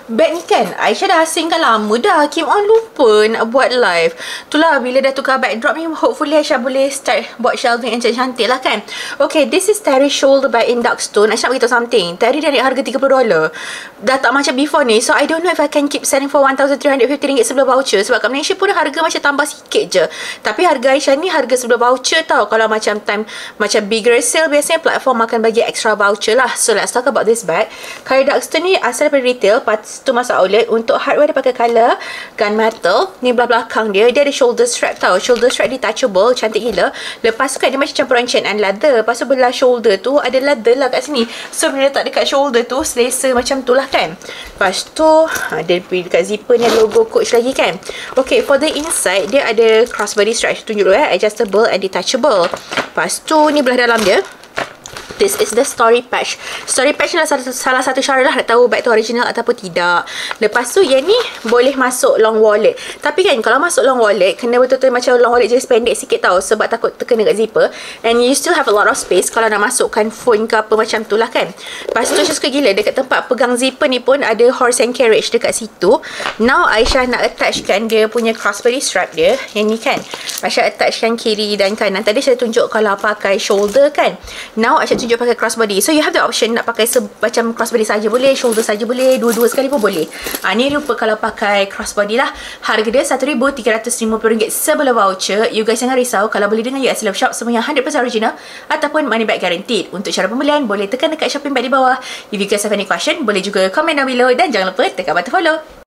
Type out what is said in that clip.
Bag ni kan Aisyah dah asingkan lama dah. Kim On lupa nak buat live. Itulah bila dah tukar backdrop ni, hopefully Aisyah boleh start buat shelving yang cantik lah kan. Okay, this is Terry shoulder bag in Duckstone. Aisyah nak beritahu something. Terry dah naik harga $30. Dah tak macam before ni. So I don't know if I can keep selling for RM1,350 sebelum voucher. Sebab kat Malaysia pun harga macam tambah sikit je. Tapi harga Aisyah ni harga sebelum voucher tau. Kalau macam time macam bigger sale, biasanya platform akan bagi extra voucher lah. So let's talk about this bag. Kalau Duckstone ni asal daripada retail, lepas tu masuk outlet. Untuk hardware dia pakai color gunmetal. Ni belah belakang dia ada shoulder strap tau. Shoulder strap detachable, cantik gila. Lepas tu kan dia macam campuran chain and leather. Lepas tu belah shoulder tu ada leather lah kat sini. So bila letak dekat shoulder tu selesa macam tu lah kan. Lepas tu ada dekat zipper ni ada logo Coach lagi kan. Okay, for the inside dia ada crossbody strap. Tunjuk dulu adjustable and detachable. Lepas tu ni belah dalam dia. This is the story patch. Story patch ni salah satu cara lah nak tahu bag tu original ataupun tidak. Lepas tu yang ni boleh masuk long wallet. Tapi kan kalau masuk long wallet kena betul-betul macam long wallet jenis pendek sikit tau. Sebab takut terkena kat zipper. And you still have a lot of space kalau nak masukkan phone ke apa macam tu lah kan. Lepas tu Aisyah suka gila dekat tempat pegang zipper ni pun ada horse and carriage dekat situ. Now Aisyah nak attachkan dia punya crossbody strap dia. Yang ni kan. Aisyah attachkan kiri dan kanan. Tadi saya tunjuk kalau pakai shoulder kan. Now Aisyah tunjuk pakai crossbody. So you have the option nak pakai macam crossbody saja boleh, shoulder saja boleh, dua-dua sekali pun boleh. Ni lupa kalau pakai crossbody lah. Harga dia RM1,350 sebelum voucher. You guys jangan risau kalau beli dengan US Love Shop, semuanya 100% original ataupun money back guaranteed. Untuk cara pembelian boleh tekan dekat shopping bag di bawah. If you guys have any question boleh juga comment down below dan jangan lupa tekan button follow.